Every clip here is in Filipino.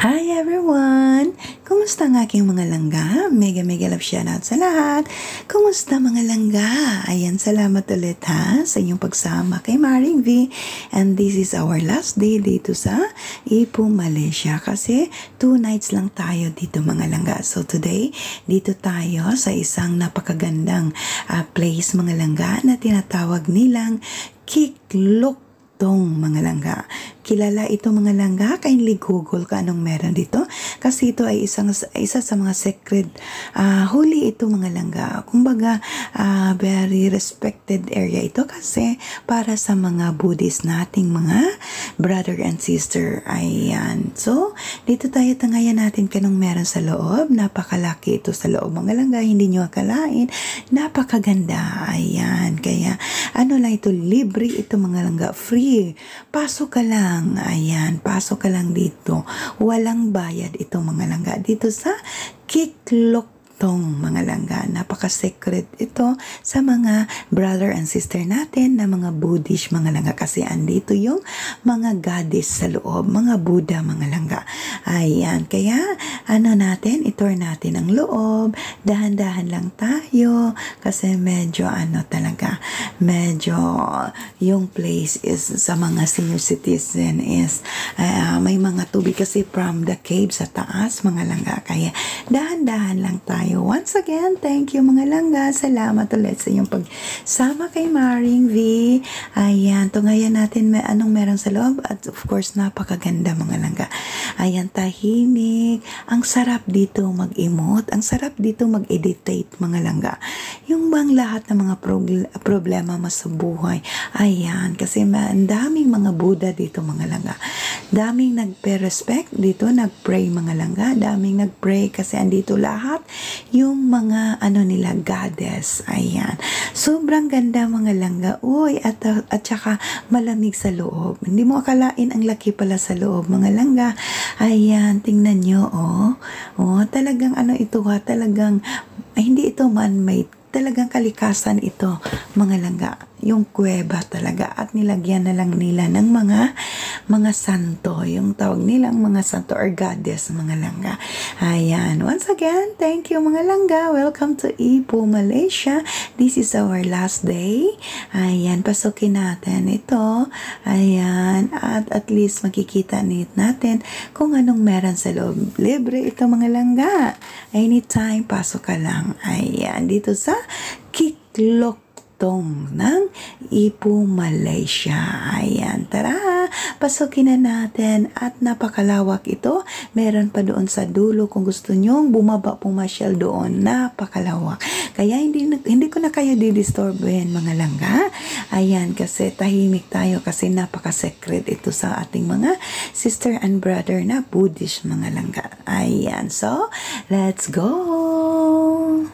Hi everyone! Kumusta ang aking mga langga? Mega love shoutout sa lahat! Kumusta mga langga? Ayan, salamat ulit ha sa inyong pagsama kay Maring V. And this is our last day dito sa Ipoh, Malaysia. Kasi 2 nights lang tayo dito mga langga. So today, dito tayo sa isang napakagandang place mga langga na tinatawag nilang Kiklok mga langga. Kilala ito mga langga, kindly google ka anong meron dito kasi ito ay isa sa mga sacred holy ito mga langga. Kumbaga very respected area ito kasi para sa mga Buddhist nating mga brother and sister. Ayan. So, dito tayo tangayan natin kanong meron sa loob. Napakalaki ito sa loob mga langga, hindi nyo akalain. Napakaganda. Ayan. Kaya ano lang ito, libre ito mga langga, free. Pasok ka lang. Ayan, pasok ka lang dito. Walang bayad ito mga langga. Dito sa Kiklok mga langga. Napaka-secret ito sa mga brother and sister natin na mga Buddhist mga langga kasi andito yung mga goddess sa loob, mga Buddha mga langga. Ayan, kaya itour natin ang loob, dahan-dahan lang tayo kasi medyo medyo yung place is sa mga senior citizen is may mga tubig kasi from the cave sa taas mga langga, kaya dahan-dahan lang tayo. Once again, thank you mga langga. Salamat ulit sa inyong pagsama kay Maring V. Ayan, tungayan natin anong meron sa loob at of course, napakaganda mga langga. Ayan, tahimik. Ang sarap dito mag-emote. Ang sarap dito mag-editate mga langga. Yung bang lahat ng mga problema mo sa buhay. Ayan, kasi ang daming mga Buddha dito mga langga. Daming nagpe-respect dito, nag-pray mga langga. Daming nag-pray kasi andito lahat yung mga nila goddess. Ayan. Sobrang ganda mga langga. Uy, at saka malamig sa loob. Hindi mo akalain ang laki pala sa loob mga langga. Ayan, tingnan nyo talagang ito talagang hindi ito man-made. Talagang kalikasan ito mga langga, yung kuweba talaga, at nilagyan na lang nila ng mga santo, yung tawag nilang mga santo or goddess mga langga. Ayan, once again, thank you mga langga. Welcome to Ipoh, Malaysia. This is our last day. Ayan, pasukin natin ito. Ayan, at least makikita natin kung anong meron sa loob. Libre ito mga langga. Anytime, pasok ka lang. Ayan, dito sa Kiklok ng Ipoh, Malaysia. Ayan, tara, pasukin na natin at napakalawak ito. Meron pa doon sa dulo kung gusto nyong bumaba pumasyal doon. Napakalawak. Kaya hindi ko na kayo didisturbuhin mga langga. Ayan, kasi tahimik tayo kasi napaka-secret ito sa ating mga sister and brother na Buddhist mga langga. Ayan, so let's go!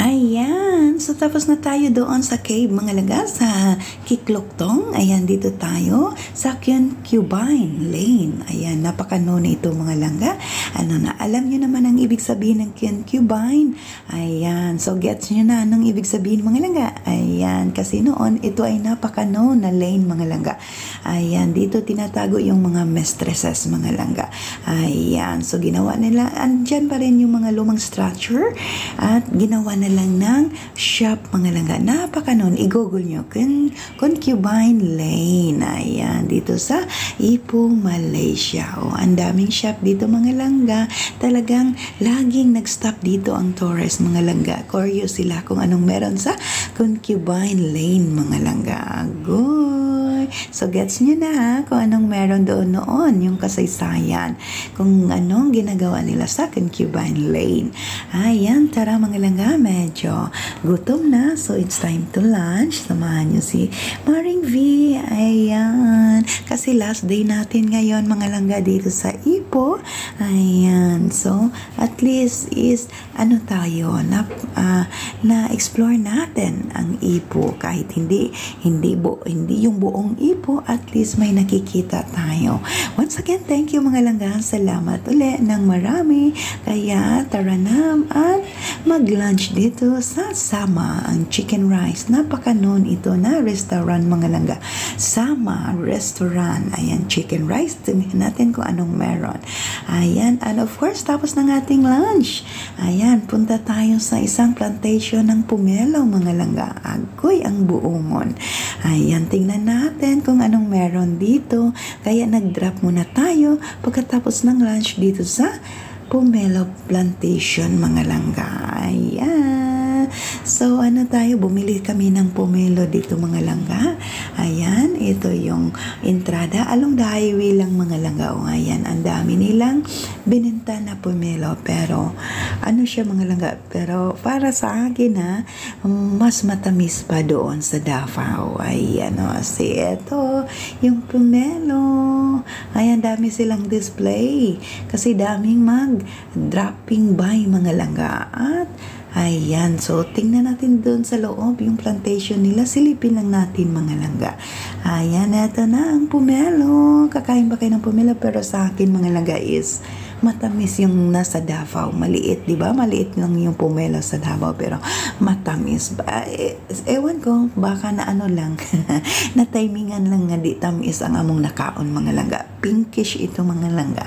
Ayan, so tapos na tayo doon sa cave mga laga, sa Kiklukton. Ayan, dito tayo sa Concubine Lane. Ayan, napakanoon ito mga langga. Ano na, alam nyo naman ang ibig sabihin ng Concubine. Ayan, so gets nyo na anong ibig sabihin mga langga. Ayan, kasi noon ito ay napakanoon na lane mga langga. Ayan, dito tinatago yung mga mistresses mga langga. Ayan, so ginawa nila, andyan pa rin yung mga lumang structure at ginawa na lang ng shop mga langga. Napakanoon, i-google nyo, Concubine Lane. Ayan, dito sa Ipoh, Malaysia. O, ang daming shop dito mga langga. Talagang laging nag-stop dito ang tourist mga langga. Curious sila kung anong meron sa Concubine Lane mga langga. Good. So gets nyo na ha, kung anong meron doon noon, yung kasaysayan, kung anong ginagawa nila sa Concubine Lane. Ayan, tara mga langga, medyo gutom na, so it's time to lunch. Samahan nyo si Maring V. Ayan, kasi last day natin ngayon mga langga dito sa Ipoh. Ayan, so at least is ano tayo, na-explore natin ang Ipoh, kahit hindi yung buong Ipoh, at least may nakikita tayo. Once again, thank you mga langga. Salamat ulit ng marami. Kaya tara na at mag-lunch dito sa Sama, ang chicken rice. Napaka-known ito na restaurant mga langga. Sama Restaurant. Ayan, chicken rice. Tingnan natin kung anong meron. Ayan, and of course, tapos ng ating lunch. Ayan, punta tayo sa isang plantation ng pumelo mga langga. Agoy ang buongon. Ayan, tingnan natin kung anong meron dito. Kaya nag-drop muna tayo pagkatapos ng lunch dito sa Pomelo Plantation mga langga. Ayan. So ano tayo, bumili kami ng pomelo dito mga langga. Ayan, ito yung entrada. Along the highway lang mga langga. O ayan, ang dami nilang binenta na pomelo. Pero ano siya mga langga, pero para sa akin ha, mas matamis pa doon sa Davao. Ayan o, kasi ito yung pomelo. Ayan, dami silang display kasi daming mag-dropping by mga langga. At ayan, so tingnan natin doon sa loob yung plantation nila. Silipin lang natin mga langga. Ayan, eto na ang pomelo. Kakain ba kayo ng pomelo? Pero sa akin mga langga is matamis yung nasa Davao. Maliit, di ba? Maliit lang yung pomelo sa Davao, pero matamis ba? Ewan ko, baka na ano lang, na timingan lang nga di tamis ang among nakaon mga langga. Pinkish ito mga langga.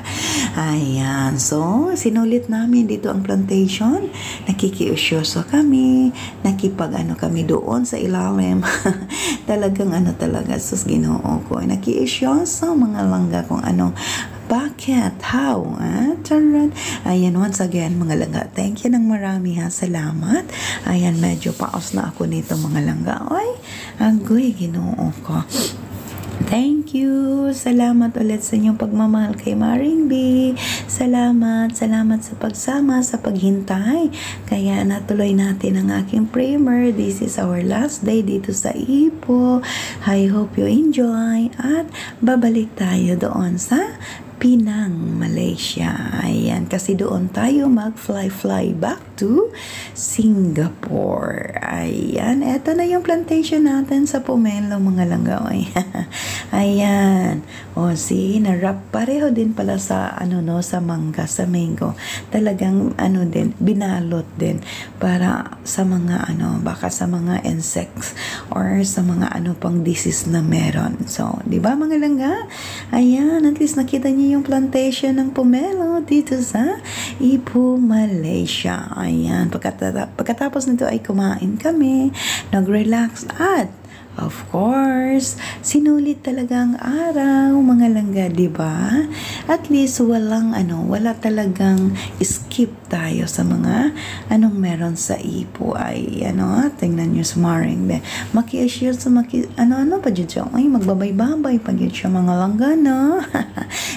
Ayan, so sinulit namin dito ang plantation. Nakikiusyoso kami, nakipag-ano kami doon sa ilalim. Talagang ano talaga, sus Ginoo ko. Nakiusyoso mga langga kung anong bakit? How? Charot. Ayan, once again, mga langga. Thank you ng marami ha. Salamat. Ayan, medyo paos na ako nito mga langga. Ay, agoy, Ginoo ko. Thank you. Salamat ulit sa inyong pagmamahal kay Maring B. Salamat sa pagsama, sa paghintay. Kaya natuloy natin ang aking primer. This is our last day dito sa Ipoh. I hope you enjoy at babalik tayo doon sa Penang, Malaysia. Ayan, kasi doon tayo mag-fly back to Singapore. Ayan, eto na yung plantation natin sa Pomelo, mga langgaway. Ayan. O, see, narap pareho din pala sa, sa mangga, sa mango. Talagang, din, binalot din para sa mga, baka sa mga insects or sa mga, pang disease na meron. So, di ba mga langga? Ayan, at least nakita niyo yung plantation ng pomelo dito sa Ipoh, Malaysia. Ayan, pagkatapos nito ay kumain kami, nag-relax at of course, sinulit talaga ang araw, mga langga, di ba? At least wala talagang skip tayo sa mga meron sa Ipoh. Ay, tingnan nyo smaring de. Maki-assure sa pa dyan siya. Ay, magbabay-babay pa dyan siya, mga langga, no?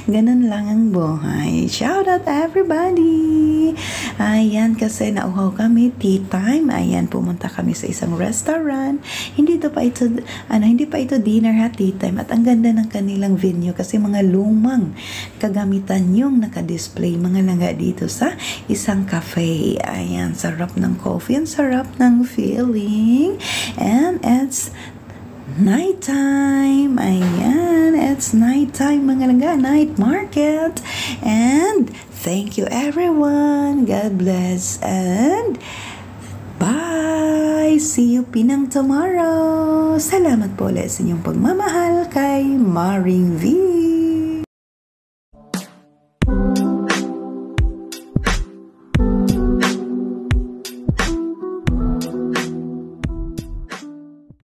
Ganun lang ang buhay. Shout out everybody! Ayan, kasi nauhaw kami, tea time. Ayan, pumunta kami sa isang restaurant. Hindi pa ito dinner ha, tea time. At ang ganda ng kanilang venue kasi mga lumang kagamitan yung naka-display, mga langga, dito sa isang cafe. Ayan, sarap ng coffee, ang sarap ng feeling. And it's nighttime. Ayan, it's nighttime, mga langga, night market. And thank you everyone. God bless and bye! See you Penang tomorrow! Salamat po ulit sa inyong pagmamahal kay Maring V.